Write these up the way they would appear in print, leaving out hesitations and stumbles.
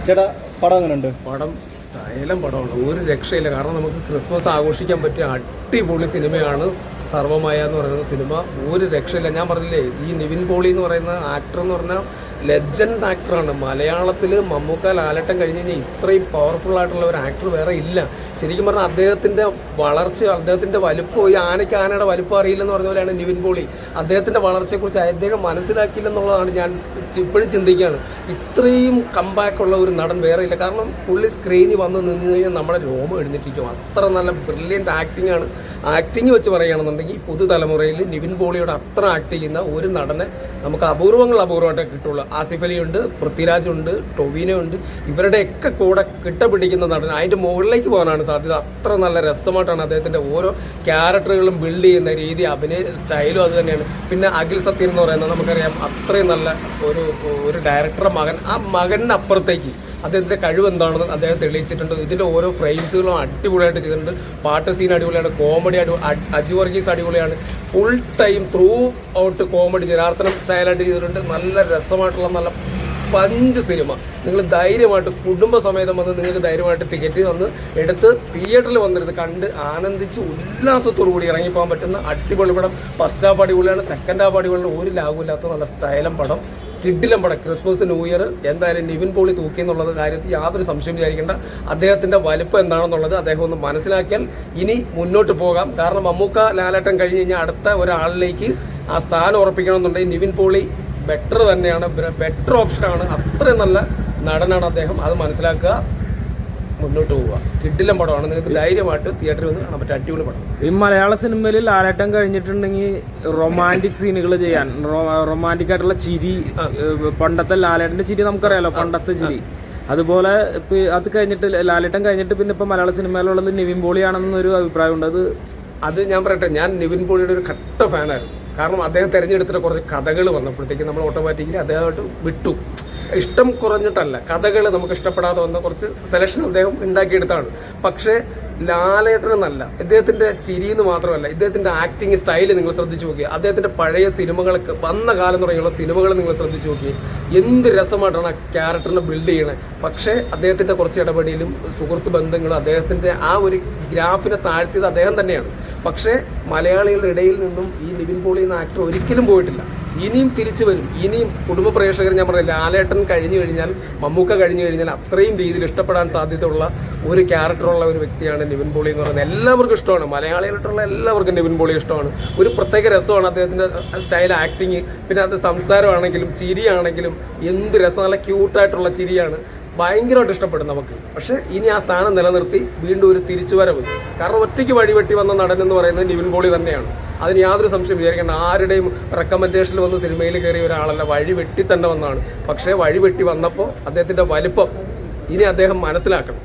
ചേട്ടാ പടം എങ്ങനെയുണ്ട്? പടം സ്റ്റൈലും പടമാണ്, ഒരു രക്ഷയില്ല. കാരണം നമുക്ക് ക്രിസ്മസ് ആഘോഷിക്കാൻ പറ്റിയ അടിപൊളി സിനിമയാണ് സർവമായ എന്ന് പറയുന്ന സിനിമ. ഒരു രക്ഷയില്ല. ഞാൻ പറഞ്ഞില്ലേ, ഈ നിവിൻ പോളി എന്ന് പറയുന്ന ആക്ടർ എന്ന് പറഞ്ഞാൽ ലെജൻഡ് ആക്ടറാണ്. മലയാളത്തിൽ മമ്മൂക്ക ലാലേട്ടൻ കഴിഞ്ഞ് കഴിഞ്ഞാൽ ഇത്രയും പവർഫുൾ ആയിട്ടുള്ള ഒരു ആക്ടർ വേറെ ഇല്ല. ശരിക്കും പറഞ്ഞാൽ അദ്ദേഹത്തിൻ്റെ വളർച്ച, അദ്ദേഹത്തിൻ്റെ വലുപ്പം, ഈ ആനയ്ക്ക് ആനയുടെ വലുപ്പം അറിയില്ലെന്ന് പറഞ്ഞ പോലെയാണ് നിവിൻ പോളി. അദ്ദേഹത്തിൻ്റെ വളർച്ചയെക്കുറിച്ച് അദ്ദേഹം മനസ്സിലാക്കിയില്ലെന്നുള്ളതാണ് ഞാൻ ഇപ്പോഴും ചിന്തിക്കുകയാണ്. ഇത്രയും കംബാക്കുള്ള ഒരു നടൻ വേറെ ഇല്ല. കാരണം പുള്ളി സ്ക്രീനിൽ വന്ന് നിന്ന് കഴിഞ്ഞാൽ നമ്മുടെ രോമം എഴുന്നേറ്റിരിക്കും. അത്ര നല്ല ബ്രില്യൻറ്റ് ആക്ടിംഗ് ആണ്. ആക്ടിങ് വെച്ച് പറയുകയാണെന്നുണ്ടെങ്കിൽ പുതുതലമുറയിൽ നിവിൻ പോളിയോട് അത്ര ആക്ട് ചെയ്യുന്ന ഒരു നടനെ നമുക്ക് അപൂർവമായിട്ട് കിട്ടുള്ളൂ. ആസിഫ് അലി ഉണ്ട്, പൃഥ്വിരാജ് ഉണ്ട്, ടൊവിനോ ഉണ്ട്. ഇവരുടെയൊക്കെ കൂടെ കിട്ടപിടിക്കുന്ന നടൻ അതിൻ്റെ മുകളിലേക്ക് പോകാനാണ് സാധ്യത. അത്ര നല്ല രസമായിട്ടാണ് അദ്ദേഹത്തിൻ്റെ ഓരോ ക്യാരക്ടറുകളും ബിൽഡ് ചെയ്യുന്ന രീതി, അഭിനയ സ്റ്റൈലും അത് തന്നെയാണ്. പിന്നെ അഖിൽ സത്യൻ എന്ന് പറയുന്നത് നമുക്കറിയാം, അത്രയും നല്ല ഒരു ഡയറക്ടറുടെ മകൻ. ആ മകനപ്പുറത്തേക്ക് അദ്ദേഹത്തിൻ്റെ കഴിവ് എന്താണെന്ന് അദ്ദേഹം തെളിയിച്ചിട്ടുണ്ട്. ഇതിൻ്റെ ഓരോ ഫ്രെയിംസുകളും അടിപൊളിയായിട്ട് ചെയ്തിട്ടുണ്ട്. പാട്ട് സീൻ അടിപൊളിയാണ്, കോമഡി അജു വർഗീസ് അടിപൊളിയാണ്. Full time throughout comedy Janardhanan സ്റ്റൈലായിട്ട് ചെയ്തിട്ടുണ്ട്. നല്ല രസമായിട്ടുള്ള നല്ല പഞ്ച് സിനിമ. നിങ്ങൾ ധൈര്യമായിട്ട് കുടുംബസമേതം വന്ന് നിങ്ങൾക്ക് ധൈര്യമായിട്ട് ടിക്കറ്റ് വന്ന് എടുത്ത് തിയേറ്ററിൽ വന്നിരുന്ന് കണ്ട് ആനന്ദിച്ച് ഉല്ലാസത്തോടു കൂടി ഇറങ്ങിപ്പോകാൻ പറ്റുന്ന അടിപൊളി പടം. ഫസ്റ്റ് ഹാഫ് അടിപൊളിയാണ്, സെക്കൻഡ് ഹാഫ് അടിപൊളിയാണ്. ഒരു ലാഭമില്ലാത്ത നല്ല സ്റ്റൈലം പടം, കിഡിലം പടം. ക്രിസ്മസ് ന്യൂ ഇയർ എന്തായാലും നിവിൻ പോളി തൂക്കി എന്നുള്ളത് കാര്യത്തിൽ യാതൊരു സംശയം വിചാരിക്കേണ്ട. അദ്ദേഹത്തിൻ്റെ വലുപ്പം എന്താണെന്നുള്ളത് അദ്ദേഹം ഒന്ന് മനസ്സിലാക്കിയാൽ ഇനി മുന്നോട്ട് പോകാം. കാരണം മമ്മൂക്ക ലാലേട്ടൻ കഴിഞ്ഞ് കഴിഞ്ഞാൽ അടുത്ത ഒരാളിലേക്ക് ആ സ്ഥാനം ഉറപ്പിക്കണമെന്നുണ്ടെങ്കിൽ നിവിൻ പോളി ബെറ്റർ തന്നെയാണ്, ബെറ്റർ ഓപ്ഷനാണ്. അത്രയും നല്ല നടനാണ് അദ്ദേഹം. അത് മനസ്സിലാക്കുക, മുന്നോട്ട് പോവുക. കിഡിലം പടമാണ്, നിങ്ങൾക്ക് ധൈര്യമായിട്ട് തിയേറ്ററിൽ വന്ന് കാണാൻ പറ്റും. അടിപൊളി പടം. ഈ മലയാള സിനിമയിൽ ലാലേട്ടൻ കഴിഞ്ഞിട്ടുണ്ടെങ്കിൽ റൊമാൻറ്റിക് സീനുകൾ ചെയ്യാൻ, റൊമാൻറ്റിക് ആയിട്ടുള്ള ചിരി, പണ്ടത്തെ ലാലേട്ടൻ്റെ ചിരി നമുക്കറിയാലോ, പണ്ടത്തെ ചിരി. അതുപോലെ ഇപ്പം അത് കഴിഞ്ഞിട്ട് ലാലേട്ടൻ കഴിഞ്ഞിട്ട് പിന്നെ ഇപ്പം മലയാള സിനിമയിലുള്ളത് നിവിൻ പോളിയാണെന്നൊരു അഭിപ്രായമുണ്ട്. അത് ഞാൻ പറയട്ടെ, ഞാൻ നിവിൻ പോളിയുടെ ഒരു കട്ട ഫാനായിരുന്നു. കാരണം അദ്ദേഹം തിരഞ്ഞെടുത്തിട്ട് കുറച്ച് കഥകൾ വന്നപ്പോഴത്തേക്ക് നമ്മൾ ഓട്ടോമാറ്റിക്കലി അദ്ദേഹമായിട്ട് വിട്ടു. ഇഷ്ടം കുറഞ്ഞിട്ടല്ല, കഥകൾ നമുക്ക് ഇഷ്ടപ്പെടാതെ വന്ന കുറച്ച് സെലക്ഷൻ അദ്ദേഹം ഉണ്ടാക്കിയെടുത്താണ്. പക്ഷേ ലാലേട്ടനെന്നല്ല, ഇദ്ദേഹത്തിൻ്റെ ചിരിയെന്ന് മാത്രമല്ല, ഇദ്ദേഹത്തിൻ്റെ ആക്ടിങ് സ്റ്റൈല് നിങ്ങൾ ശ്രദ്ധിച്ചു നോക്കിയാൽ, അദ്ദേഹത്തിൻ്റെ പഴയ സിനിമകളൊക്കെ വന്ന കാലം തുടങ്ങിയുള്ള സിനിമകൾ നിങ്ങൾ ശ്രദ്ധിച്ചു നോക്കി, എന്ത് രസമായിട്ടാണ് ആ ക്യാരക്ടറിനെ ബിൽഡ് ചെയ്യണത്. പക്ഷേ അദ്ദേഹത്തിൻ്റെ കുറച്ച് ഇടപെടലും സുഹൃത്ത് ബന്ധങ്ങളും അദ്ദേഹത്തിൻ്റെ ആ ഒരു ഗ്രാഫിനെ താഴ്ത്തിയത് അദ്ദേഹം തന്നെയാണ്. പക്ഷേ മലയാളികളുടെ ഇടയിൽ നിന്നും ഈ നിവിൻ പോളി എന്ന ആക്ടർ ഒരിക്കലും പോയിട്ടില്ല. ഇനിയും തിരിച്ചു വരും. ഇനിയും കുടുംബ പ്രേക്ഷകർ, ഞാൻ പറഞ്ഞില്ല, ലാലേട്ടൻ കഴിഞ്ഞു കഴിഞ്ഞാൽ, മമ്മൂക്ക കഴിഞ്ഞു കഴിഞ്ഞാൽ അത്രയും രീതിയിൽ ഇഷ്ടപ്പെടാൻ സാധ്യതയുള്ള ഒരു ക്യാരക്ടറുള്ള ഒരു വ്യക്തിയാണ് നിവിൻ പോളി എന്ന് പറയുന്നത്. എല്ലാവർക്കും ഇഷ്ടമാണ്, മലയാളികളായിട്ടുള്ള എല്ലാവർക്കും നിവിൻ പോളി ഇഷ്ടമാണ്. ഒരു പ്രത്യേക രസമാണ് അദ്ദേഹത്തിൻ്റെ സ്റ്റൈൽ ആക്ടിങ്. പിന്നെ അത് സംസാരമാണെങ്കിലും ചിരിയാണെങ്കിലും എന്ത് രസം, നല്ല ക്യൂട്ടായിട്ടുള്ള ചിരിയാണ്. ഭയങ്കരമായിട്ട് ഇഷ്ടപ്പെടും നമുക്ക്. പക്ഷേ ഇനി ആ സ്ഥാനം നിലനിർത്തി വീണ്ടും ഒരു തിരിച്ചുവരവ്. കാരണം ഒറ്റയ്ക്ക് വഴിവെട്ടി വന്ന നടൻ എന്ന് പറയുന്നത് നിവിൻ പോളി തന്നെയാണ്. അതിന് യാതൊരു സംശയം വിചാരിക്കേണ്ട. ആരുടെയും റെക്കമെൻഡേഷനിൽ വന്ന് സിനിമയിൽ കയറിയ ഒരാളല്ല, വഴിവെട്ടി തന്നെ വന്നതാണ്. പക്ഷേ വഴിവെട്ടി വന്നപ്പോൾ അദ്ദേഹത്തിൻ്റെ വലുപ്പം ഇനി അദ്ദേഹം മനസ്സിലാക്കണം.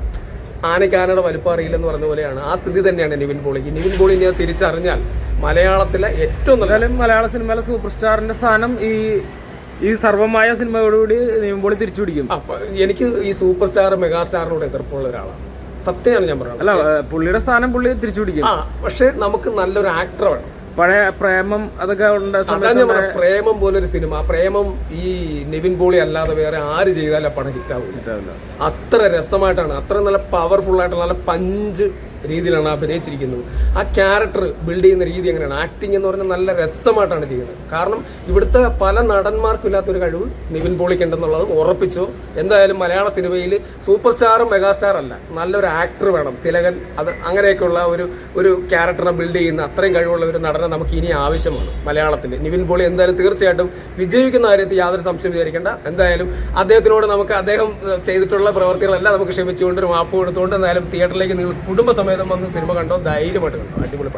ആനയ്ക്ക് ആനയുടെ വലുപ്പം അറിയില്ലെന്ന് പറഞ്ഞ പോലെയാണ്. ആ സ്ഥിതി തന്നെയാണ് നിവിൻ പോളിക്ക്. നിവിൻ പോളി ഇനി തിരിച്ചറിഞ്ഞാൽ മലയാളത്തിലെ ഏറ്റവും നല്ല മലയാള സിനിമയിലെ സൂപ്പർ സ്റ്റാറിന്റെ സ്ഥാനം ഈ സർവമായ സിനിമയോടുകൂടി നിവിൻ പോളി തിരിച്ചു പിടിക്കും. എനിക്ക് ഈ സൂപ്പർ സ്റ്റാർ മെഗാ സ്റ്റാറിനോട് എതിർപ്പുള്ള ഒരാളാണ്, സത്യമാണ് ഞാൻ പറയുന്നത്. അല്ല, പുള്ളിയുടെ സ്ഥാനം പുള്ളി തിരിച്ചു പിടിക്കും. പക്ഷെ നമുക്ക് നല്ലൊരു ആക്ടർ വേണം. പഴയ പ്രേമം അതൊക്കെ പ്രേമം പോലൊരു സിനിമ, പ്രേമം ഈ നിവിൻ പോളി അല്ലാതെ വേറെ ആര് ചെയ്താലും ആ പടം ഹിറ്റാവില്ല. അത്ര രസമായിട്ടാണ്, അത്ര നല്ല പവർഫുൾ ആയിട്ടുള്ള നല്ല പഞ്ച് രീതിയിലാണ് അഭിനയിച്ചിരിക്കുന്നത്. ആ ക്യാരക്ടർ ബിൽഡ് ചെയ്യുന്ന രീതി എങ്ങനെയാണ്, ആക്ടിങ് എന്ന് പറഞ്ഞാൽ നല്ല രസമായിട്ടാണ് ചെയ്യുന്നത്. കാരണം ഇവിടുത്തെ പല നടന്മാർക്കും ഇല്ലാത്തൊരു കഴിവ് നിവിൻ പോളിക്ക് ഉണ്ടെന്നുള്ളത് ഉറപ്പിച്ചോ. എന്തായാലും മലയാള സിനിമയിൽ സൂപ്പർ സ്റ്റാറും മെഗാ സ്റ്റാർ അല്ല, നല്ലൊരു ആക്ടർ വേണം. തിലകൻ, അത് അങ്ങനെയൊക്കെയുള്ള ഒരു ക്യാരക്ടറിനെ ബിൽഡ് ചെയ്യുന്ന അത്രയും കഴിവുള്ള ഒരു നടനെ നമുക്ക് ഇനി ആവശ്യമാണ് മലയാളത്തിൽ. നിവിൻ പോളി എന്തായാലും തീർച്ചയായിട്ടും വിജയിക്കുന്ന കാര്യത്തിൽ യാതൊരു സംശയം വിചാരിക്കേണ്ട. എന്തായാലും അദ്ദേഹത്തിനോട് നമുക്ക് അദ്ദേഹം ചെയ്തിട്ടുള്ള പ്രവർത്തികളെല്ലാം നമുക്ക് ക്ഷമിച്ചുകൊണ്ട് ഒരു മാപ്പ് കൊടുത്തുകൊണ്ട് എന്തായാലും തിയേറ്ററിലേക്ക് നിങ്ങൾ കുടുംബസമേതം വന്ന് സിനിമ കണ്ടോ, ധൈര്യമായിട്ട് കണ്ടോ. അടിപൊളി.